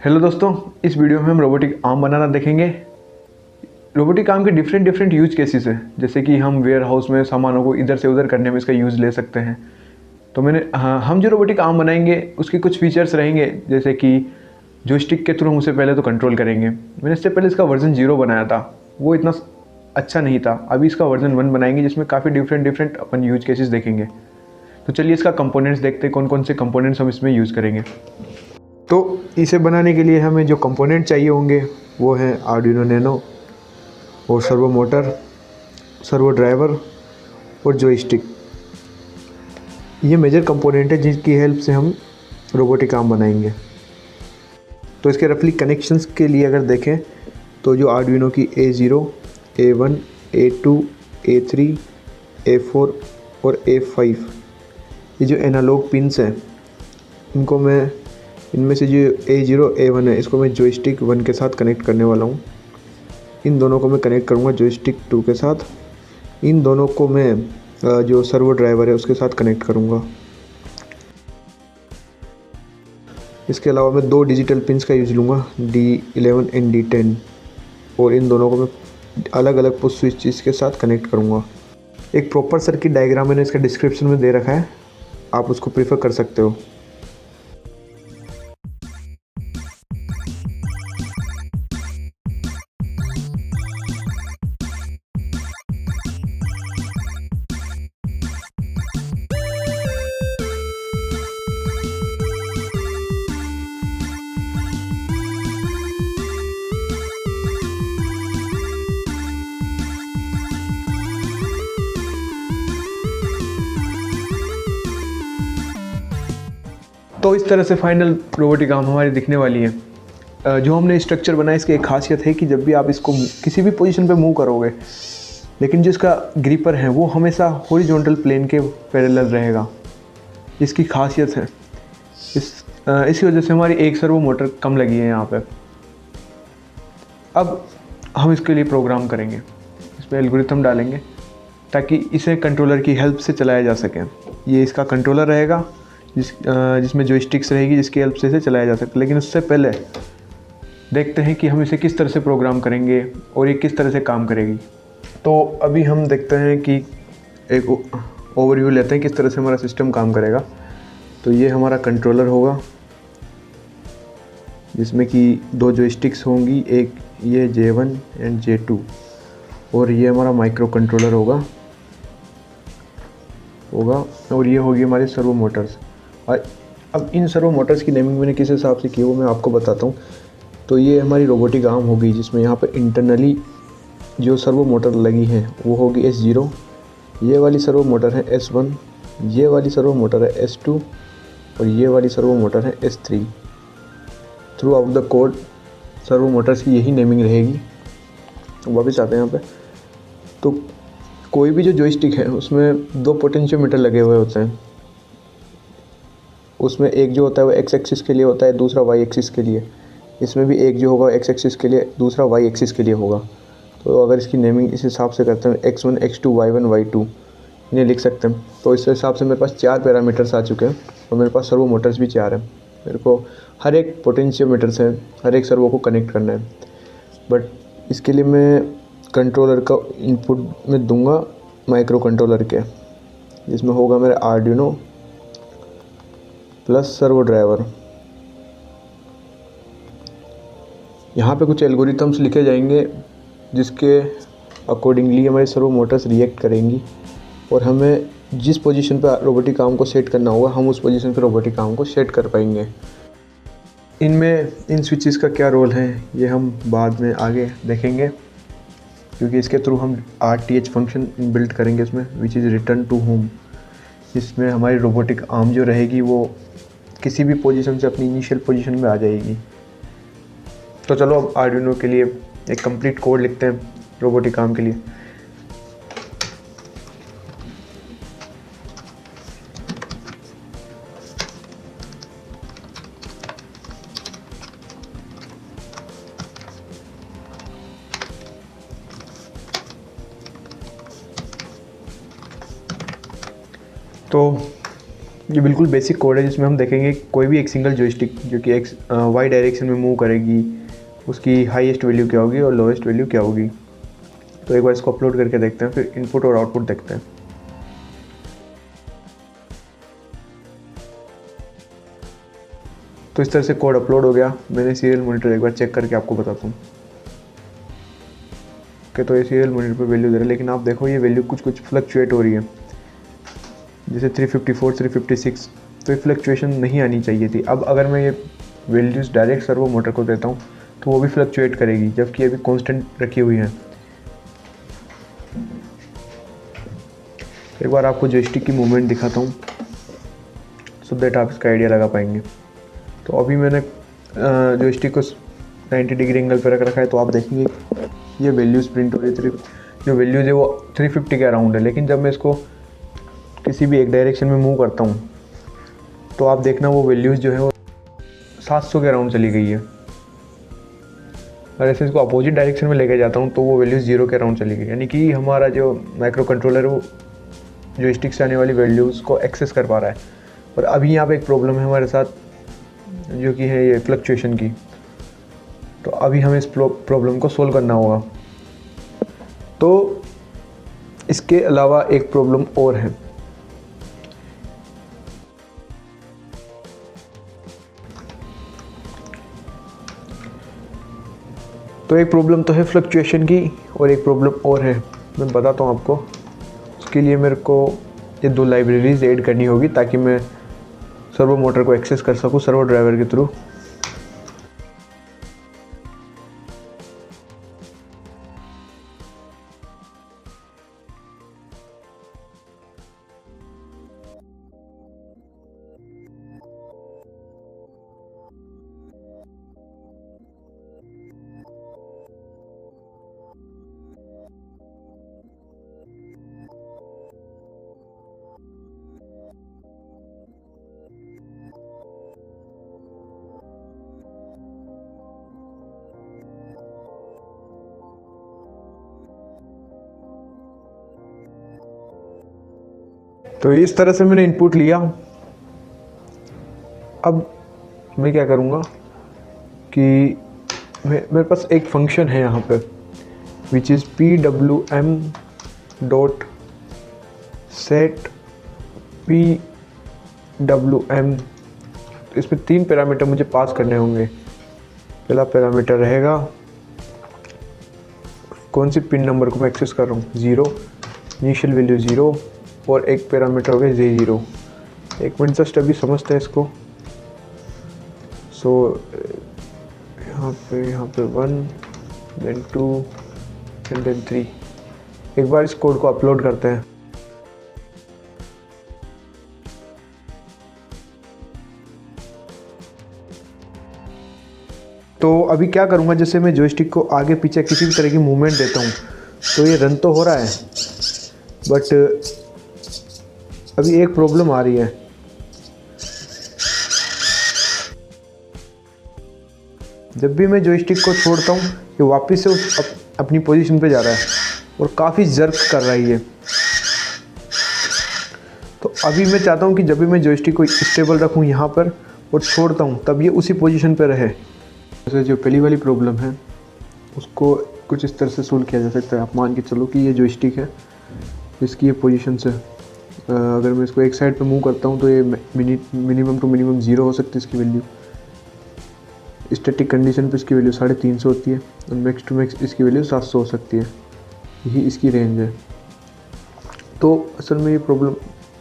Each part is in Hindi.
हेलो दोस्तों, इस वीडियो में हम रोबोटिक आर्म बनाना देखेंगे। रोबोटिक आर्म के डिफरेंट यूज केसेस हैं, जैसे कि हम वेयर हाउस में सामानों को इधर से उधर करने में इसका यूज़ ले सकते हैं। तो हम जो रोबोटिक आर्म बनाएंगे उसके कुछ फीचर्स रहेंगे, जैसे कि जॉयस्टिक के थ्रू हम उसे पहले तो कंट्रोल करेंगे। मैंने इससे पहले इसका वर्जन 0 बनाया था, वो इतना अच्छा नहीं था। अभी इसका वर्जन 1 बनाएंगे जिसमें काफ़ी डिफरेंट अपन यूज केसेस देखेंगे। तो चलिए इसका कंपोनेंट्स देखते हैं, कौन कौन से कंपोनेंट्स हम इसमें यूज़ करेंगे। तो इसे बनाने के लिए हमें जो कंपोनेंट चाहिए होंगे वो हैं आर्डिनो नैनो और सर्वो मोटर, सर्वो ड्राइवर और जॉयस्टिक। ये मेजर कंपोनेंट है जिसकी हेल्प से हम रोबोटिक आर्म बनाएंगे। तो इसके रफली कनेक्शंस के लिए अगर देखें तो जो आर्डिनो की A0, A1, A2, A3, A4 और A5 ये जो एनालॉग पिन्स हैं इनमें से जो A0, A1 है इसको मैं जॉयस्टिक 1 के साथ कनेक्ट करने वाला हूँ। इन दोनों को मैं कनेक्ट करूँगा जॉयस्टिक 2 के साथ। इन दोनों को मैं जो सर्वो ड्राइवर है उसके साथ कनेक्ट करूँगा। इसके अलावा मैं 2 डिजिटल पिन्स का यूज़ लूँगा, D11 एंड D10, और इन दोनों को मैं अलग अलग पुश स्विचेस के साथ कनेक्ट करूँगा। एक प्रॉपर सर्किट डायग्राम मैंने इसका डिस्क्रिप्शन में दे रखा है, आप उसको प्रेफर कर सकते हो। तो इस तरह से फाइनल रोबोटिक आर्म हमारी दिखने वाली है। जो हमने स्ट्रक्चर बनाया इसकी एक खासियत है कि जब भी आप इसको किसी भी पोजीशन पे मूव करोगे, लेकिन जो इसका ग्रिपर है वो हमेशा हॉरिजॉन्टल प्लेन के पैरेलल रहेगा। इसकी खासियत है। इसी वजह से हमारी एक सर्वो मोटर कम लगी है यहाँ पे। अब हम इसके लिए प्रोग्राम करेंगे, इसमें एल्गोरिथम डालेंगे ताकि इसे कंट्रोलर की हेल्प से चलाया जा सके। ये इसका कंट्रोलर रहेगा जिसमें जॉयस्टिक्स रहेगी जिसकी हेल्प से इसे चलाया जा सकता है। लेकिन उससे पहले देखते हैं कि हम इसे किस तरह से प्रोग्राम करेंगे और ये किस तरह से काम करेगी। तो अभी हम देखते हैं कि एक ओवरव्यू लेते हैं किस तरह से हमारा सिस्टम काम करेगा। तो ये हमारा कंट्रोलर होगा जिसमें कि 2 जॉयस्टिक्स होंगी, एक ये J1 एंड J2, और ये हमारा माइक्रो कंट्रोलर होगा और ये होगी हमारी सर्वो मोटर्स। और अब इन सर्वो मोटर्स की नेमिंग मैंने किस हिसाब से की वो मैं आपको बताता हूँ। तो ये हमारी रोबोटिक आर्म होगी जिसमें यहाँ पर इंटरनली जो सर्वो मोटर लगी है वो होगी S0, ये वाली सर्वो मोटर है S1, ये वाली सर्वो मोटर है S2 और ये वाली सर्वो मोटर है S3। Through out the code servo Motors की यही नेमिंग रहेगी। वापस आते हैं यहाँ पे। तो कोई भी जो जॉयस्टिक है उसमें 2 पोटेंशियोमीटर लगे हुए होते हैं। उसमें एक जो होता है वो एक्स एक्सिस के लिए होता है, दूसरा वाई एक्सिस के लिए। इसमें भी एक जो होगा एक्स एक्सिस के लिए, दूसरा वाई एक्सिस के लिए होगा। तो अगर इसकी नेमिंग इस हिसाब से करते हैं X1, X2, Y1, Y2 इन्हें लिख सकते हैं। तो इस हिसाब से मेरे पास 4 पैरामीटर्स आ चुके हैं और मेरे पास सर्वो मोटर्स भी 4 हैं। मेरे को हर एक पोटेंशियोमीटर से हर एक सर्वो को कनेक्ट करना है। बट इसके लिए मैं कंट्रोलर का इनपुट में दूंगा माइक्रो कंट्रोलर के, जिसमें होगा मेरा आर्डिनो प्लस सर्वो ड्राइवर। यहाँ पे कुछ एल्गोरिथम्स लिखे जाएंगे जिसके अकॉर्डिंगली हमारी सर्वो मोटर्स रिएक्ट करेंगी और हमें जिस पोजीशन पर रोबोटिक आर्म को सेट करना होगा हम उस पोजीशन पर रोबोटिक आर्म को सेट कर पाएंगे। इन स्विचेस का क्या रोल है ये हम बाद में आगे देखेंगे, क्योंकि इसके थ्रू हम RTH फंक्शन बिल्ड करेंगे इसमें, which is return to home. इसमें हमारी रोबोटिक आर्म जो रहेगी वो किसी भी पोजीशन से अपनी इनिशियल पोजीशन में आ जाएगी। तो चलो अब आर्डिनो के लिए एक कंप्लीट कोड लिखते हैं रोबोटिक आर्म के लिए। तो ये बिल्कुल बेसिक कोड है जिसमें हम देखेंगे कोई भी एक सिंगल जॉयस्टिक जो कि एक्स वाई डायरेक्शन में मूव करेगी, उसकी हाईएस्ट वैल्यू क्या होगी और लोएस्ट वैल्यू क्या होगी। तो एक बार इसको अपलोड करके देखते हैं, फिर इनपुट और आउटपुट देखते हैं। तो इस तरह से कोड अपलोड हो गया। मैंने सीरियल मॉनिटर एक बार चेक करके आपको बताता हूँ कि तो ये सीरियल मॉनिटर पे वैल्यू दे रहा है, लेकिन आप देखो ये वैल्यू कुछ फ्लक्चुएट हो रही है, जैसे 354, 356। तो ये फ्लक्चुएशन नहीं आनी चाहिए थी। अब अगर मैं ये वैल्यूज़ डायरेक्ट सर्वो मोटर को देता हूँ तो वो भी फ्लक्चुएट करेगी, जबकि अभी कांस्टेंट रखी हुई है। एक बार आपको जॉयस्टिक की मूवमेंट दिखाता हूँ सो दैट आप इसका आइडिया लगा पाएंगे। तो अभी मैंने जॉयस्टिक को 90 डिग्री एंगल पर रख रखा है, तो आप देखेंगे ये वैल्यूज़ प्रिंट हो रही है। जो वैल्यूज़ है वो 350 के अराउंड है, लेकिन जब मैं इसको किसी भी एक डायरेक्शन में मूव करता हूँ तो आप देखना वो वैल्यूज़ जो है वो 700 के अराउंड चली गई है। और ऐसे इसको अपोजिट डायरेक्शन में लेके जाता हूँ तो वो वैल्यूज़ 0 के अराउंड चली गई, यानी कि हमारा जो माइक्रो कंट्रोलर है वो जॉयस्टिक से आने वाली वैल्यूज़ को एक्सेस कर पा रहा है। और अभी यहाँ पे एक प्रॉब्लम है हमारे साथ, जो कि है ये फ्लक्चुएशन की। तो अभी हमें इस प्रॉब्लम को सोल्व करना होगा। तो इसके अलावा एक प्रॉब्लम और है। तो एक प्रॉब्लम तो है फ्लक्चुएशन की और एक प्रॉब्लम और है, मैं बताता हूँ आपको। उसके लिए मेरे को ये 2 लाइब्रेरीज ऐड करनी होगी ताकि मैं सर्वो मोटर को एक्सेस कर सकूँ सर्वो ड्राइवर के थ्रू। तो इस तरह से मैंने इनपुट लिया। अब मैं क्या करूँगा कि मेरे पास एक फंक्शन है यहाँ पे which is PWM dot set PWM। इसमें 3 पैरामीटर मुझे पास करने होंगे। पहला पैरामीटर रहेगा कौन सी पिन नंबर को मैं एक्सेस कर रहा हूँ, 0, इनिशियल वैल्यू 0, और एक पैरामीटर हो गया J0। एक मिनट जस्ट अभी समझते हैं इसको। सो यहाँ पे 1 देन 2 एंड देन 3। एक बार इस कोड को अपलोड करते हैं। तो अभी क्या करूँगा, जैसे मैं जॉयस्टिक को आगे पीछे किसी भी तरह की मूवमेंट देता हूँ तो ये रन तो हो रहा है, बट अभी एक प्रॉब्लम आ रही है। जब भी मैं जॉयस्टिक को छोड़ता हूँ ये वापस से अपनी पोजीशन पे जा रहा है और काफ़ी जर्क कर रहा है ये। तो अभी मैं चाहता हूँ कि जब भी मैं जॉयस्टिक को स्टेबल रखूँ यहाँ पर और छोड़ता हूँ तब ये उसी पोजीशन पे रहे। जैसे जो पहली वाली प्रॉब्लम है उसको कुछ इस तरह से सोल्व किया जा सकता है। आप मान के चलो कि ये जॉयस्टिक है, इसकी ये पोजीशन से अगर मैं इसको एक साइड पे मूव करता हूँ तो ये मिनिमम टू मिनिमम 0 हो सकती है इसकी वैल्यू। स्टैटिक कंडीशन पे इसकी वैल्यू 350 होती है और मैक्स टू मैक्स इसकी वैल्यू 700 हो सकती है। यही इसकी रेंज है। तो असल में ये प्रॉब्लम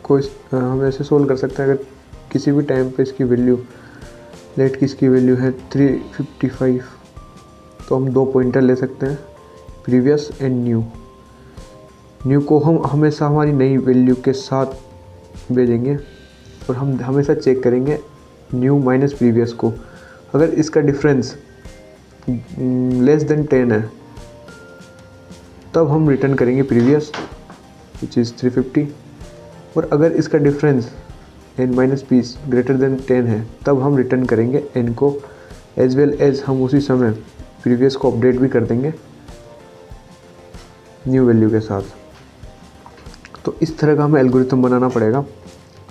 को हम ऐसे सोल्व कर सकते हैं। अगर किसी भी टाइम पे इसकी वैल्यू लेट की इसकी वैल्यू है 355, तो हम 2 पॉइंटर ले सकते हैं, प्रीवियस एंड न्यू। न्यू को हम हमेशा हमारी नई वैल्यू के साथ भेजेंगे और हम हमेशा चेक करेंगे न्यू माइनस प्रीवियस को। अगर इसका डिफरेंस लेस देन 10 है तब हम रिटर्न करेंगे प्रीवियस विच इज़ 350, और अगर इसका difference n minus piece greater than 10 है तब हम रिटर्न करेंगे n को, एज वेल एज हम उसी समय प्रीवियस को अपडेट भी कर देंगे न्यू वैल्यू के साथ। तो इस तरह का हमें एल्गोरिथम बनाना पड़ेगा।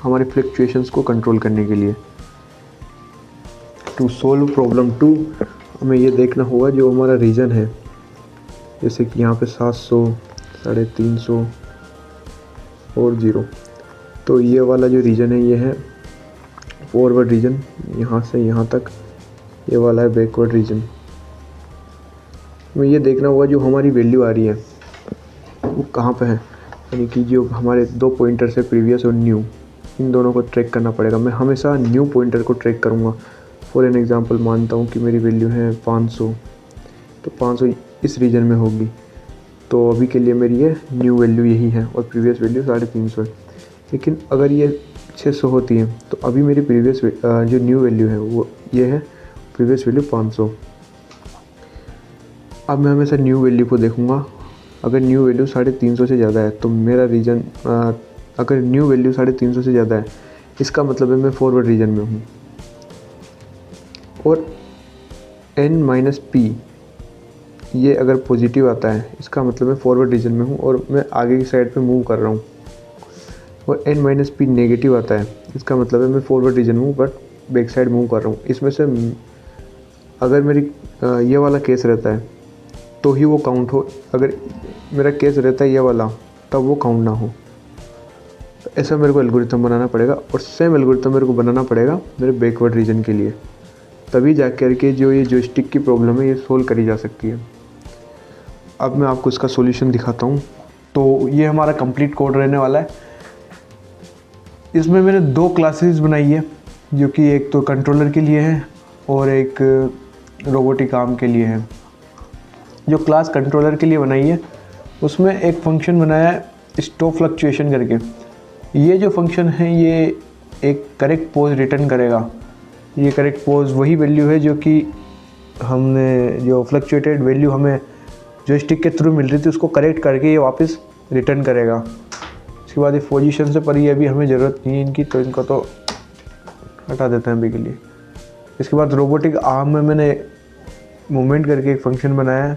हमारे फ्लक्चुएशंस को कंट्रोल करने के लिए। टू सोल्व प्रॉब्लम 2 हमें ये देखना होगा जो हमारा रीजन है, जैसे कि यहाँ पे 700, 350 और 0। तो ये वाला जो रीजन है ये है फॉरवर्ड रीजन, यहाँ से यहाँ तक। ये वाला है बैकवर्ड रीजन। हमें ये देखना होगा जो हमारी वैल्यू आ रही है वो कहाँ पे है, यानी कि जो हमारे 2 पॉइंटर से प्रीवियस और न्यू, इन दोनों को ट्रैक करना पड़ेगा। मैं हमेशा न्यू पॉइंटर को ट्रैक करूँगा। फॉर एन एग्जांपल मानता हूँ कि मेरी वैल्यू है 500, तो 500 इस रीजन में होगी, तो अभी के लिए मेरी ये न्यू वैल्यू यही है और प्रीवियस वैल्यू 350 है। लेकिन अगर ये 600 होती है तो अभी मेरी प्रीवियस जो न्यू वैल्यू है वो ये है, प्रीवियस वैल्यू 500। अब मैं हमेशा न्यू वैल्यू को देखूँगा। अगर न्यू वैल्यू 350 से ज़्यादा है तो मेरा रीजन, अगर न्यू वैल्यू 350 से ज़्यादा है इसका मतलब है मैं फॉरवर्ड रीजन में हूँ। और n-p ये अगर पॉजिटिव आता है इसका मतलब मैं फॉरवर्ड रीजन में हूँ और मैं आगे की साइड पे मूव कर रहा हूँ। और n-p नेगेटिव आता है इसका मतलब है मैं फॉरवर्ड रीजन में हूँ बट बैक साइड मूव कर रहा हूँ। इसमें से अगर मेरी ये वाला केस रहता है तो ही वो काउंट हो, अगर मेरा केस रहता है ये वाला तब वो काउंट ना हो। तो ऐसा मेरे को एल्गोरिथम बनाना पड़ेगा और सेम एल्गोरिथम मेरे को बनाना पड़ेगा मेरे बैकवर्ड रीजन के लिए, तभी जाकर के जो ये जॉयस्टिक की प्रॉब्लम है ये सोल्व करी जा सकती है। अब मैं आपको इसका सॉल्यूशन दिखाता हूँ। तो ये हमारा कंप्लीट कोड रहने वाला है। इसमें मैंने 2 क्लासेस बनाई है, जो कि एक तो कंट्रोलर के लिए है और एक रोबोटिक आर्म के लिए है। जो क्लास कंट्रोलर के लिए बनाई है उसमें एक फंक्शन बनाया है स्टॉप फ्लक्चुएशन करके। ये जो फंक्शन है ये एक करेक्ट पोज रिटर्न करेगा। ये करेक्ट पोज वही वैल्यू है जो कि हमने जो फ्लक्चुएटेड वैल्यू हमें जॉयस्टिक के थ्रू मिल रही थी उसको करेक्ट करके ये वापस रिटर्न करेगा। इसके बाद ये पोजीशन से पर ये अभी हमें ज़रूरत नहीं है इनकी, तो इनको तो हटा देते हैं अभी के लिए। इसके बाद रोबोटिक आर्म में मैंने मूवमेंट करके एक फंक्शन बनाया है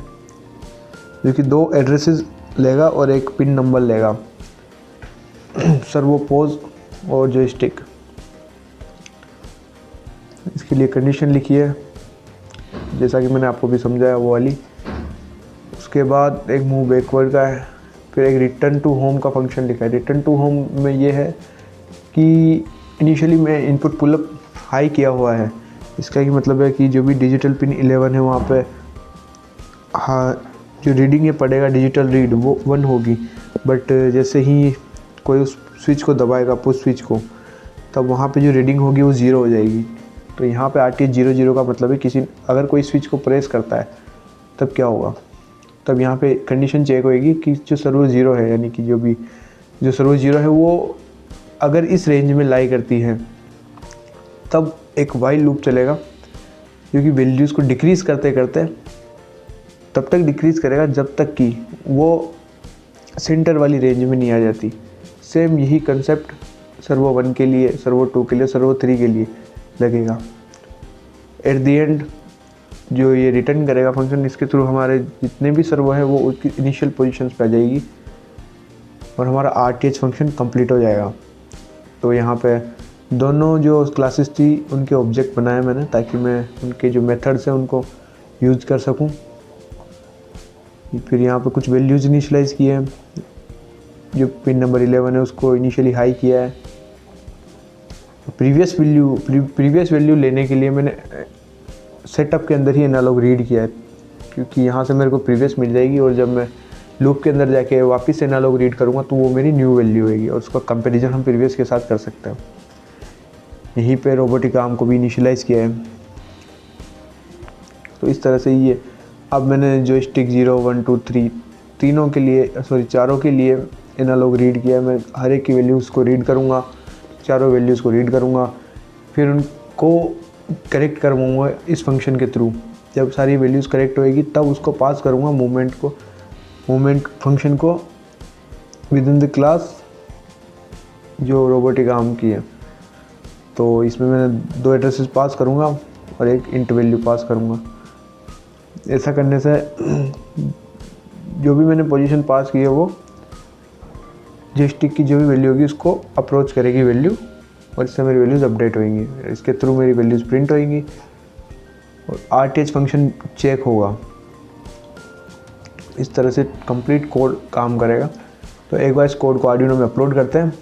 जो कि 2 एड्रेसेस लेगा और एक पिन नंबर लेगा, सर्वो पोज और जॉयस्टिक। इसके लिए कंडीशन लिखी है जैसा कि मैंने आपको भी समझाया वो वाली। उसके बाद एक मूव बैकवर्ड का है, फिर एक रिटर्न टू होम का फंक्शन लिखा है। रिटर्न टू होम में ये है कि इनिशियली मैं इनपुट पुलअप हाई किया हुआ है। इसका ही मतलब है कि जो भी डिजिटल पिन 11 है वहाँ पे हाँ जो रीडिंग ये पड़ेगा डिजिटल रीड वो 1 होगी, बट जैसे ही कोई उस स्विच को दबाएगा पुश स्विच को तब वहाँ पे जो रीडिंग होगी वो 0 हो जाएगी। तो यहाँ पे RTH 00 का मतलब है किसी अगर कोई स्विच को प्रेस करता है तब क्या होगा, तब यहाँ पे कंडीशन चेक होएगी कि जो सर्वो 0 है, यानी कि जो सर्वो 0 है वो अगर इस रेंज में लाई करती है तब एक वाइल लूप चलेगा जो कि वैल्यूज़ को डिक्रीज़ करते करते तब तक डिक्रीज़ करेगा जब तक कि वो सेंटर वाली रेंज में नहीं आ जाती। सेम यही कंसेप्ट सर्वो 1 के लिए, सर्वो 2 के लिए, सर्वो 3 के लिए लगेगा। एट द एंड जो ये रिटर्न करेगा फंक्शन, इसके थ्रू हमारे जितने भी सर्वो है वो उसकी इनिशियल पोजीशंस पे आ जाएगी और हमारा RTH फंक्शन कंप्लीट हो जाएगा। तो यहाँ पे दोनों जो क्लासेस थी उनके ऑब्जेक्ट बनाए मैंने ताकि मैं उनके जो मेथड्स हैं उनको यूज़ कर सकूं। फिर यहाँ पे कुछ वैल्यूज़ इनिशियलाइज़ किए हैं। जो पिन नंबर 11 है उसको इनिशियली हाई किया है। प्रीवियस वैल्यू लेने के लिए मैंने सेटअप के अंदर ही एनालॉग रीड किया है, क्योंकि यहाँ से मेरे को प्रीवियस मिल जाएगी और जब मैं लूप के अंदर जाके वापस एनालॉग रीड करूँगा तो वो मेरी न्यू वैल्यू होगी और उसका कंपैरिजन हम प्रीवियस के साथ कर सकते हैं। यहीं पे रोबोटिक आर्म को भी इनिशियलाइज़ किया है। तो इस तरह से ये अब मैंने जॉयस्टिक 0, 1, 2, 3 तीनों के लिए चारों के लिए एनालॉग रीड किया है। मैं हर एक की वैल्यूज़ को रीड करूँगा, चारों वैल्यूज़ को रीड करूँगा, फिर उनको करेक्ट करवाऊँगा इस फंक्शन के थ्रू। जब सारी वैल्यूज़ करेक्ट होएगी तब उसको पास करूँगा मूवमेंट फंक्शन को विद इन द क्लास जो रोबोटिक आर्म की है। तो इसमें मैंने 2 एड्रेसेस पास करूँगा और एक इंट वैल्यू पास करूँगा। ऐसा करने से जो भी मैंने पोजीशन पास की है वो जॉयस्टिक की जो भी वैल्यू होगी उसको अप्रोच करेगी वैल्यू और इससे मेरी वैल्यूज़ अपडेट होंगी, इसके थ्रू मेरी वैल्यूज़ प्रिंट होंगी और RTH फंक्शन चेक होगा। इस तरह से कंप्लीट कोड काम करेगा। तो एक बार इस कोड को आर्डिनो में अपलोड करते हैं।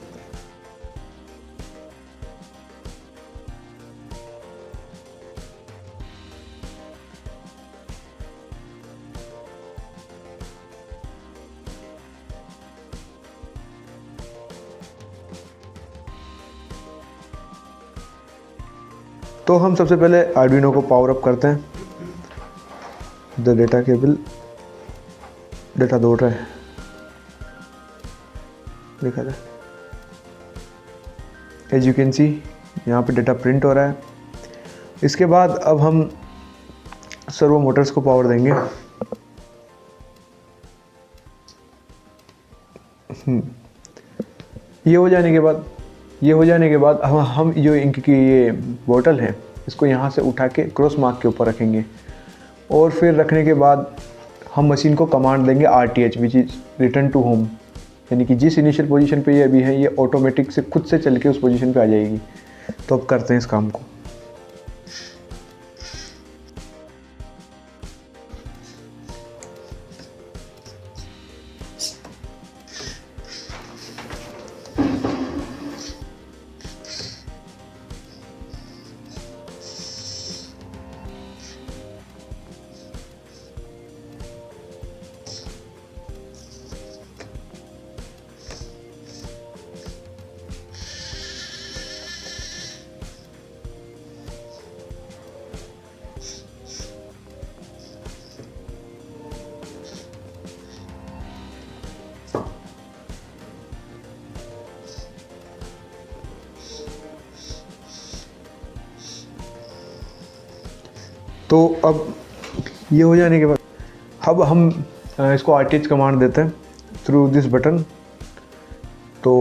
तो हम सबसे पहले आर्डिनो को पावर अप करते हैं। द डेटा केबल, डेटा दौड़ रहा है, देखा जाए। एज यू कैन सी यहाँ पे डेटा प्रिंट हो रहा है। इसके बाद अब हम सर्वो मोटर्स को पावर देंगे। ये हो जाने के बाद हम जो इंक की ये बोतल है इसको यहाँ से उठा के क्रॉस मार्क के ऊपर रखेंगे और फिर रखने के बाद हम मशीन को कमांड देंगे RTH which is return to home, यानी कि जिस इनिशियल पोजीशन पे ये अभी है ये ऑटोमेटिक से खुद से चल के उस पोजीशन पे आ जाएगी। तो अब करते हैं इस काम को। तो अब ये हो जाने के बाद अब हम इसको RTH कमांड देते हैं थ्रू दिस बटन। तो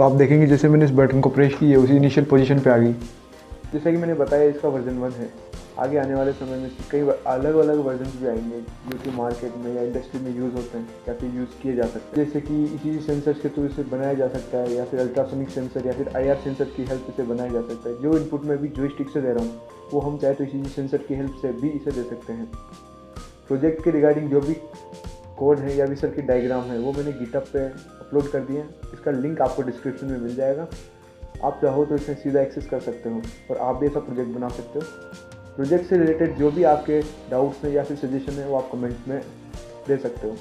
आप देखेंगे जैसे मैंने इस बटन को प्रेस किया उसी इनिशियल पोजीशन पे आ गई। जैसा कि मैंने बताया इसका वर्जन 1 है। आगे आने वाले समय में कई अलग अलग वर्जन भी आएंगे जो कि मार्केट में या इंडस्ट्री में यूज़ होते हैं या फिर यूज़ किए जा सकते हैं। जैसे कि ECG सेंसर के थ्रू इसे बनाया जा सकता है या फिर अल्ट्रासोनिक सेंसर या फिर IR सेंसर की हेल्प से बनाया जा सकता है। जो इनपुट में भी जॉयस्टिक से दे रहा हूँ वो हम चाहे तो ECG सेंसर की हेल्प से भी इसे दे सकते हैं। प्रोजेक्ट के रिगार्डिंग जो भी कोड है या फिर सर की डायग्राम है वो मैंने गिटहब पे अपलोड कर दिए हैं। इसका लिंक आपको डिस्क्रिप्शन में मिल जाएगा। आप चाहो तो इसे सीधा एक्सेस कर सकते हो और आप भी ऐसा प्रोजेक्ट बना सकते हो। प्रोजेक्ट से रिलेटेड जो भी आपके डाउट्स हैं या फिर सजेशन है वो आप कमेंट में दे सकते हो।